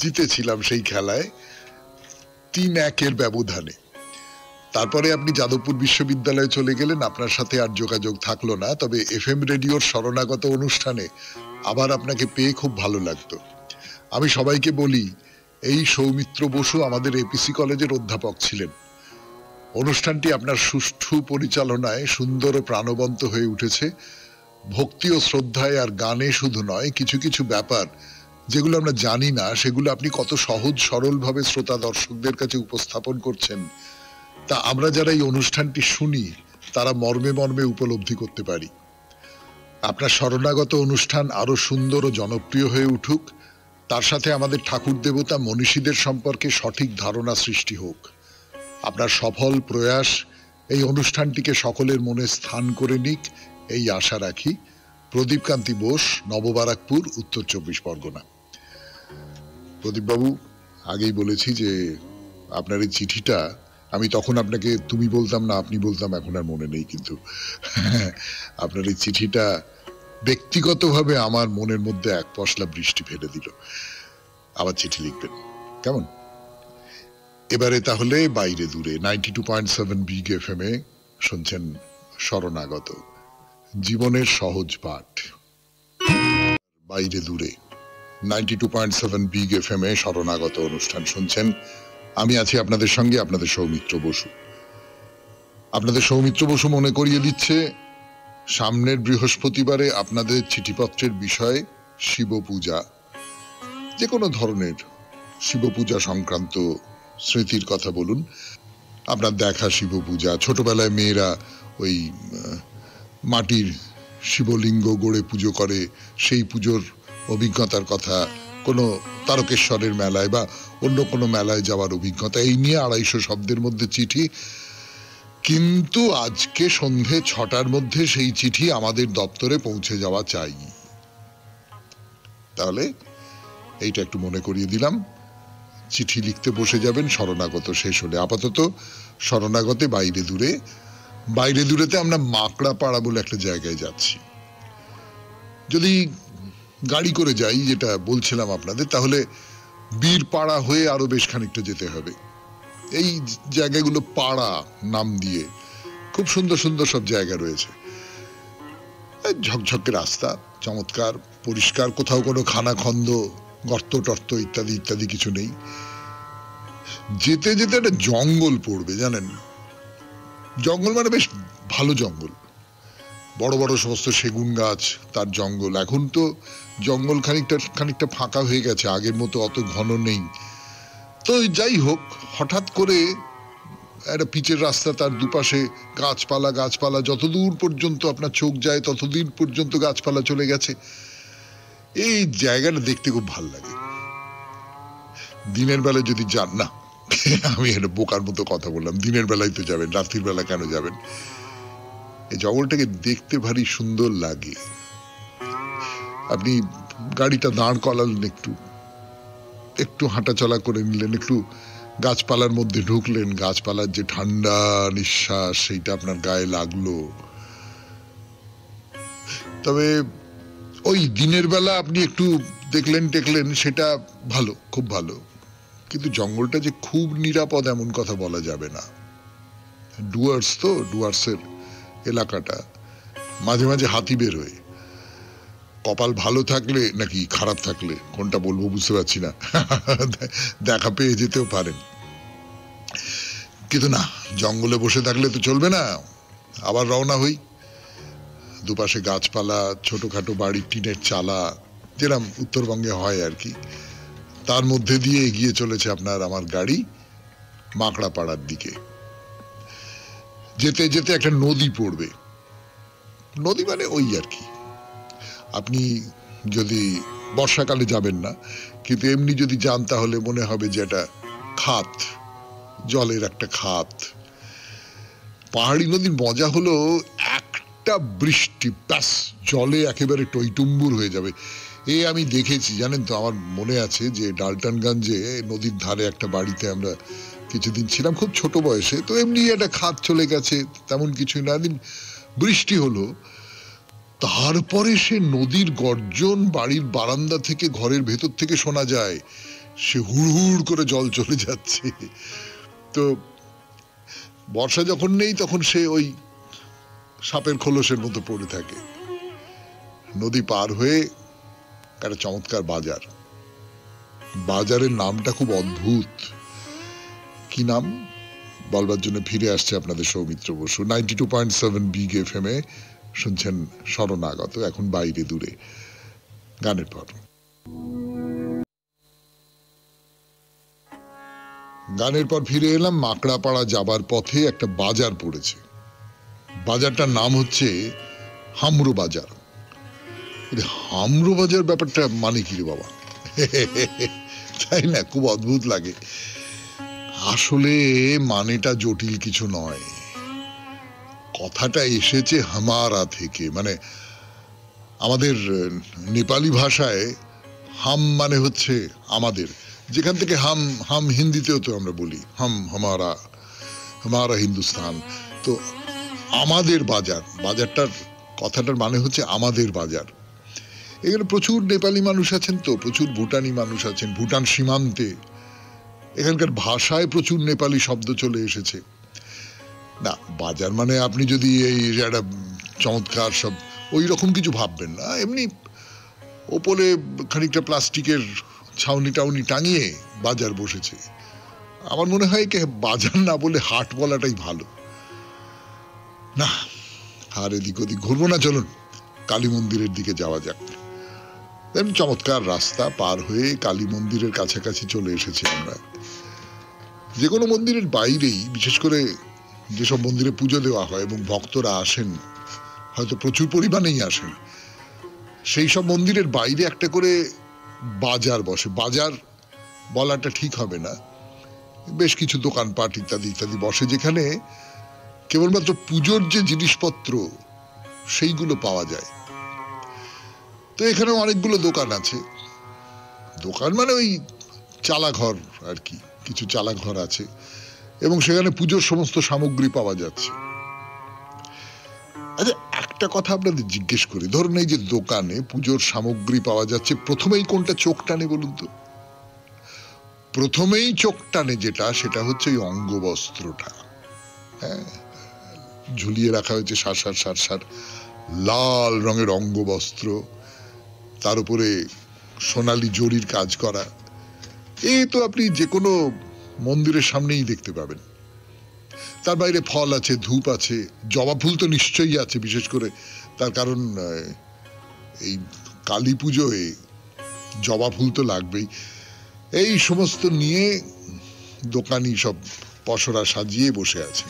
জিতেছিলাম সেই খেলায় 3-1 ব্যবধানে। তারপরে আপনি যাদবপুর বিশ্ববিদ্যালয়ে চলে গেলেন, আপনার সাথে আর যোগাযোগ থাকলো না। তবে এফএম রেডিওর শরণাগত অনুষ্ঠানে আবার আপনাকে পেয়ে খুব ভালো লাগতো। আমি সবাইকে বলি, এই সৌমিত্র বসু আমাদের এপিসি কলেজের অধ্যাপক ছিলেন। অনুষ্ঠানটি আপনার সুষ্ঠু পরিচালনায় সুন্দর ও প্রাণবন্ত হয়ে উঠেছে। ভক্তি ও শ্রদ্ধায় আর গানে শুধু নয়, কিছু কিছু ব্যাপার যেগুলো আমরা জানি না সেগুলো আপনি কত সহজ সরলভাবে শ্রোতা দর্শকদের কাছে উপস্থাপন করছেন, তা আমরা যারা এই অনুষ্ঠানটি শুনি তারা মর্মে মর্মে উপলব্ধি করতে পারি। আপনার শরণাগত অনুষ্ঠান আরো সুন্দর ও জনপ্রিয় হয়ে উঠুক, তার সাথে আমাদের ঠাকুর দেবতা মনীষীদের সম্পর্কে সঠিক ধারণা সৃষ্টি হোক। আপনার সফল প্রয়াস এই অনুষ্ঠানটিকে সকলের মনে স্থান করে নিক, এই আশা রাখি। প্রদীপ কান্তি বোস, নববারাকপুর, উত্তর 24 পরগনা। প্রদীপবাবু, আগেই বলেছি যে আপনার এই চিঠিটা আমি তখন আপনাকে তুমি বলতাম না আপনি বলতাম, এখন আর মনে নেই, কিন্তু আপনার এই চিঠিটা ব্যক্তিগতভাবে আমার মনের মধ্যে এক পশলা বৃষ্টি ফেলে দিল। আবার চিঠি লিখবেন কেমন? এবারে তাহলে বাইরে দূরে 92.7 বিগ এফএম এ শুনছেন শরণাগত, জীবনের সহজ পাঠ। বাইরে দূরে 92.7 বিগ এফএম এ শরণাগত অনুষ্ঠান শুনছেন। আমি আছি আপনাদের সঙ্গে, আপনাদের সৌমিত্র বসু। আপনাদের সৌমিত্র বসু মনে করিয়ে দিচ্ছে সামনের বৃহস্পতিবারে আপনাদের চিঠিপত্রের বিষয় শিব পূজা। যে কোনো ধরনের শিব পূজা সংক্রান্ত স্মৃতির কথা বলুন। আপনার দেখা শিব পূজা, ছোটবেলায় মেয়েরা ওই মাটির শিবলিঙ্গ গড়ে পুজো করে, সেই পুজোর অভিজ্ঞতার কথা কোনো তারকেশ্বরের মেলায় বা অন্য কোনো মেলায় যাওয়ার অভিজ্ঞতা, এই নিয়ে 250 শব্দের মধ্যে চিঠি। কিন্তু আজকে সন্ধে 6টার মধ্যে সেই চিঠি আমাদের দপ্তরে পৌঁছে যাওয়া চাই। তাহলে এইটা একটু মনে করিয়ে দিলাম। চিঠি লিখতে বসে যাবেন শরণাগত শেষ হলে। আপাতত শরণাগতে বাইরে দূরে, বাইরে দূরেতে আমরা মাকড়াপাড়া বলে একটা জায়গায় যাচ্ছি। যদি গাড়ি করে যাই, যেটা বলছিলাম আপনাদের, তাহলে বীরপাড়া হয়ে আরো বেশ খানিকটা যেতে হবে। এই জায়গাগুলো পাড়া নাম দিয়ে, খুব সুন্দর সুন্দর সব জায়গা রয়েছে। ঝকঝকে রাস্তা, চমৎকার পরিষ্কার, কোথাও কোনো খানাখন্দ, গর্ত টর্ত ইত্যাদি ইত্যাদি কিছু নেই। যেতে যেতে একটা জঙ্গল পড়বে, জানেন, জঙ্গল মানে বেশ ভালো জঙ্গল, বড় বড় সমস্ত সেগুন গাছ, তার জঙ্গল। এখন তো জঙ্গল খানিকটা ফাঁকা হয়ে গেছে, আগের মতো অত ঘন নেই। তো যাই হোক, হঠাৎ করে একটা পিচের রাস্তা, তার দুপাশে গাছপালা গাছপালা, যতদূর পর্যন্ত আপনার চোখ যায় ততদূর পর্যন্ত গাছপালা চলে গেছে। এই জায়গাটা দেখতে খুব ভাল লাগে। দিনের বেলা যদি যান না, আমি একটা বোকার মতো কথা বললাম, দিনের বেলায় তো যাবেন, রাত্রির বেলা কেন যাবেন? এই জঙ্গলটাকে দেখতে ভারী সুন্দর লাগে। আপনি গাড়িটা দাঁড় করালেন, একটু হাঁটাচলা করে নিলেন, একটু গাছপালার মধ্যে ঢুকলেন, গাছপালার যে ঠান্ডা নিঃশ্বাস সেইটা আপনার গায়ে লাগলো। তবে ওই দিনের বেলা আপনি একটু দেখলেন টেকলেন, সেটা ভালো, খুব ভালো। কিন্তু জঙ্গলটা যে খুব নিরাপদ এমন কথা বলা যাবে না। ডুয়ার্স তো, ডুয়ার্সের এলাকাটা, মাঝে মাঝে হাতি বের হয়ে, কপাল ভালো থাকলে নাকি খারাপ থাকলে কোনটা বলবো বুঝতে পারছি না, দেখা পেয়ে যেতেও পারেন। কিন্তু না, জঙ্গলে বসে থাকলে তো চলবে না, আবার রওনা হই। দুপাশে গাছপালা, ছোটখাটো বাড়ি, টিনের চালা, যেরকম উত্তরবঙ্গে হয় আর কি, তার মধ্যে দিয়ে এগিয়ে চলেছে আপনার আমার গাড়ি মাকড়াপাড়ার দিকে। যেতে যেতে একটা নদী পড়বে, নদী মানে ওই আর কি, আপনি যদি বর্ষাকালে যাবেন না, কিন্তু এমনি যদি যান তাহলে মনে হবে যে একটা খাত, জলের একটা খাত। পাহাড়ি নদীর মজা হলো একটা বৃষ্টি, ব্যাস জলে একেবারে টইটুম্বুর হয়ে যাবে। আমি দেখেছি, জানেন তো, আমার মনে আছে যে ডালটনগঞ্জে নদীর ধারে একটা বাড়িতে আমরা কিছুদিন ছিলাম, খুব ছোট বয়সে। তো এমনি একটা খাত চলে গেছে, তেমন কিছুই না। দিন বৃষ্টি হলো, তারপরে সে নদীর গর্জন বাড়ির বারান্দা থেকে, ঘরের ভেতর থেকে শোনা যায়, সে হুড় হুড় করে জল চলে যাচ্ছে। তো বর্ষা যখন নেই তখন সে ওই সাপের খোলসের মতো পড়ে থাকে। নদী পার হয়ে একটা চমৎকার বাজার, বাজারের নামটা খুব অদ্ভুত। কি নাম বলবার জন্য ফিরে আসছে আপনাদের সৌমিত্র বসু। 92.7 বিগ FM এ শুনছেন শরণাগত, এখন বাইরে দূরে। গানের পর ফিরে এলাম। মাকড়াপাড়া যাবার পথে একটা বাজার পড়েছে, বাজারটার নাম হচ্ছে হামরো বাজার। হামরো বাজার ব্যাপারটা মানে কি রে বাবা, তাই না? খুব অদ্ভুত লাগে। আসলে মানেটা জটিল কিছু নয়, কথাটা এসেছে হামারা থেকে, মানে আমাদের নেপালি ভাষায় হাম মানে হচ্ছে আমাদের, যেখান থেকে হাম হাম হিন্দিতেও তো আমরা বলি হাম, হামারা, হামারা হিন্দুস্তান। তো আমাদের বাজার, বাজারটার কথাটার মানে হচ্ছে আমাদের বাজার। এখানে প্রচুর নেপালি মানুষ আছেন, তো প্রচুর ভুটানি মানুষ আছেন, ভুটান সীমান্তে। এখানকার ভাষায় প্রচুর নেপালি শব্দ চলে এসেছে। না, বাজার মানে আপনি যদি এই একটা চমৎকার সব ওই রকম কিছু ভাববেন না। এমনি ওপরে খানিকটা প্লাস্টিকের ছাউনি টাউনি টাঙিয়ে বাজার বসেছে। আমার মনে হয় কি, বাজার না বলে হাট বলাটাই ভালো। না, আর এদিক ওদিক ঘুরবো না, চলুন কালী মন্দিরের দিকে যাওয়া যাক। চমৎকার রাস্তা পার হয়ে কালী মন্দিরের কাছাকাছি চলে এসেছি আমরা। যে কোনো মন্দিরের বাইরেই, বিশেষ করে যেসব মন্দিরে পুজো দেওয়া হয় এবং ভক্তরা আসেন, হয়তো প্রচুর পরিমাণেই আসেন, সেই সব মন্দিরের বাইরে একটা করে বাজার বসে, বাজার বলাটা ঠিক হবে না, বেশ কিছু দোকানপাট ইত্যাদি ইত্যাদি বসে, যেখানে কেবলমাত্র পুজোর যে জিনিসপত্র সেইগুলো পাওয়া যায়। তো এখানে অনেকগুলো দোকান আছে, দোকান মানে ওই চালাঘর আর কি, কিছু চালাঘর আছে, এবং সেখানে পুজোর সমস্ত সামগ্রী পাওয়া যাচ্ছে। আচ্ছা, একটা কথা আপনাদের জিজ্ঞেস করি, ধরুন এই যে দোকানে পুজোর সামগ্রী পাওয়া যাচ্ছে, প্রথমেই কোনটা চোখ টানে বলুন তো? প্রথমেই চোখ টানে যেটা, সেটা হচ্ছে ওই অঙ্গবস্ত্রটা। হ্যাঁ, ঝুলিয়ে রাখা হয়েছে সার সার লাল রঙের অঙ্গবস্ত্র, তার উপরে সোনালী জরির কাজ করা। এই তো আপনি যে কোনো মন্দিরের সামনেই দেখতে পাবেন। তার বাইরে ফল আছে, ধূপ আছে, জবা ফুল তো নিশ্চয়ই আছে, বিশেষ করে তার কারণ এই কালী পুজোয় জবা ফুল তো লাগবেই। এই সমস্ত নিয়ে দোকানি সব পসরা সাজিয়ে বসে আছে।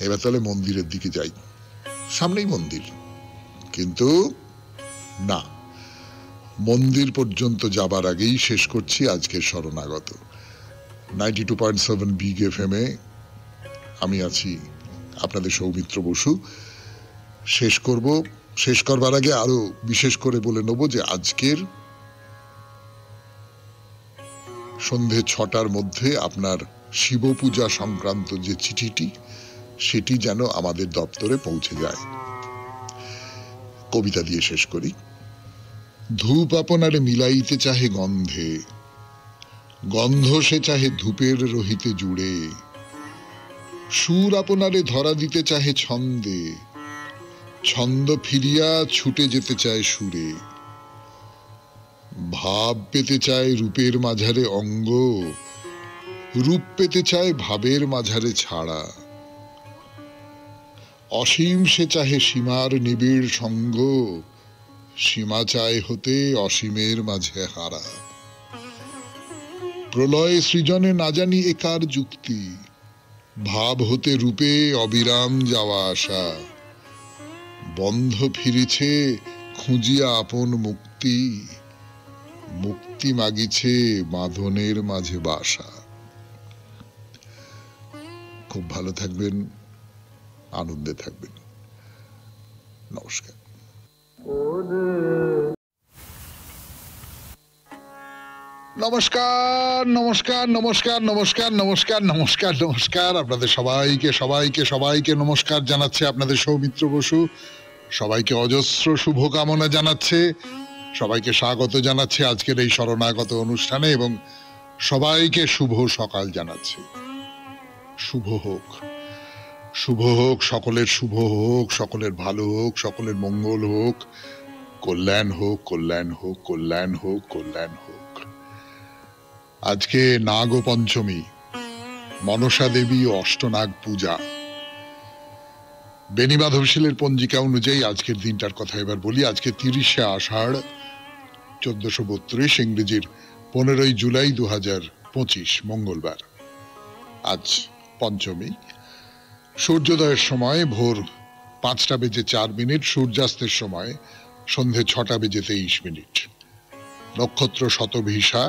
এবার তাহলে মন্দিরের দিকে যাই, সামনেই মন্দির, কিন্তু না, মন্দির পর্যন্ত যাবার আগেই শেষ করছি আজকের শরণাগত 92.7 বিগ FM এ। আমি আছি আপনাদের সৌমিত্র বসু। শেষ করবার আগে আরো বিশেষ করে বলে নেব যে আজকের সন্ধে 6টার মধ্যে আপনার শিব পূজা সংক্রান্ত যে চিঠিটি, সেটি যেন আমাদের দপ্তরে পৌঁছে যায়। কবিতা দিয়ে শেষ করি। ধূপ আপনারে মিলাইতে চাহে গন্ধে, গন্ধ সে চাহে ধূপের রহিতে জুড়ে, সুর আপনারে ধরা দিতে চাহে ছন্দে, ছন্দ ফিরিয়া ছুটে যেতে চায় সুরে, ভাব পেতে চায় রূপের মাঝারে অঙ্গ, রূপ পেতে চায় ভাবের মাঝারে ছাড়া, অসীম সে চাহে সীমার নিবিড় সঙ্গ, সীমা চায় হতে অসীমের মাঝে হারা, প্রলয় সৃজনে না জানি একার যুক্তি, ভাব হতে রূপে অবিরাম যাওয়া আসা, বন্ধ ফিরিছে খুঁজিয়া আপন মুক্তি, মুক্তি মাগিছে বাঁধনের মাঝে বাসা। খুব ভালো থাকবেন, আনন্দে থাকবেন। নমস্কার। নমস্কার নমস্কার নমস্কার নমস্কার নমস্কার নমস্কার নমস্কার আপনাদের সবাইকে সবাইকে সবাইকে নমস্কার জানাচ্ছে আপনাদের সৌমিত্র বসু। সবাইকে অজস্র শুভকামনা জানাচ্ছে, সবাইকে স্বাগত জানাচ্ছে আজকের এই শরণাগত অনুষ্ঠানে, এবং সবাইকে শুভ সকাল জানাচ্ছে। শুভ হোক, শুভ হোক, সকলের শুভ হোক, সকলের ভালো হোক, সকলের মঙ্গল হোক, কল্যাণ হোক, কল্যাণ হোক, কল্যাণ হোক, কল্যাণ হোক। আজকে নাগ পঞ্চমী, মনসা দেবী ও অষ্টনাগ পূজা। বেনি মাধবশীলের পঞ্জিকা অনুযায়ী আজকের দিনটার কথা এবার বলি। আজকে 30শে আষাঢ় 1432, ইংরেজির 15ই জুলাই 2025, মঙ্গলবার। আজ পঞ্চমী। সূর্যোদয়ের সময় ভোর 5:04, সূর্যাস্তের সময় সন্ধে 6:23। নক্ষত্র শতভিসা।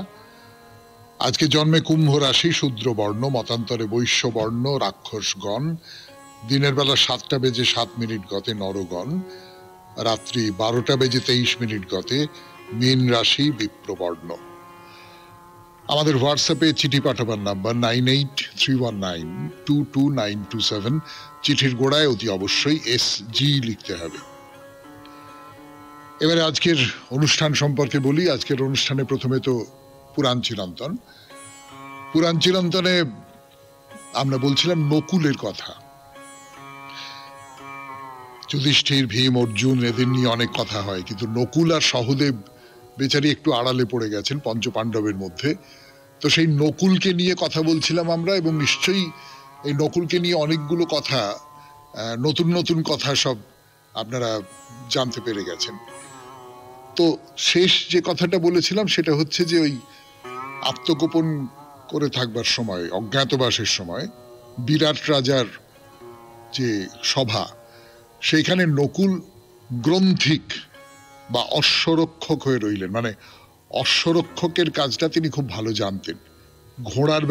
আজকে জন্মে কুম্ভ রাশি, শূদ্র বর্ণ, মতান্তরে বৈশ্য বর্ণ, রাক্ষসগণ। দিনের বেলা 7:07 গতে নরগণ, রাত্রি 12:23 গতে মীন রাশি, বিপ্রবর্ণ। আমাদের হোয়াটসঅ্যাপে চিঠি পাঠাবার নাম্বার 9831922927। চিঠির গোড়ায় অতি অবশ্যই SG লিখতে হবে। এবারে আজকের অনুষ্ঠান সম্পর্কে বলি। আজকের অনুষ্ঠানে প্রথমে তো পুরাণ চিরন্তন। পুরাণ চিরন্তনে আমরা বলছিলাম নকুলের কথা। যুধিষ্ঠির, ভীম, অর্জুন এদের নিয়ে অনেক কথা হয়, কিন্তু নকুল আর সহদেব বেচারি একটু আড়ালে পড়ে গেছেন পঞ্চপাণ্ডবের মধ্যে। তো সেই নকুলকে নিয়ে কথা বলছিলাম আমরা, এবং নিশ্চয়ই এই নকুলকে নিয়ে অনেকগুলো কথা, নতুন নতুন কথা সব আপনারা জানতে পেরে গেছেন। তো শেষ যে কথাটা বলেছিলাম সেটা হচ্ছে যে ওই আত্মগোপন করে থাকবার সময়, অজ্ঞাতবাসের সময় বিরাট রাজার যে সভা, সেইখানে নকুল গ্রন্থিক বা অশ্বরক্ষক হয়ে রইলেন, মানে অশ্বরক্ষকের কাজটা তিনি খুব ভালো জানতেন। ঘোড়ার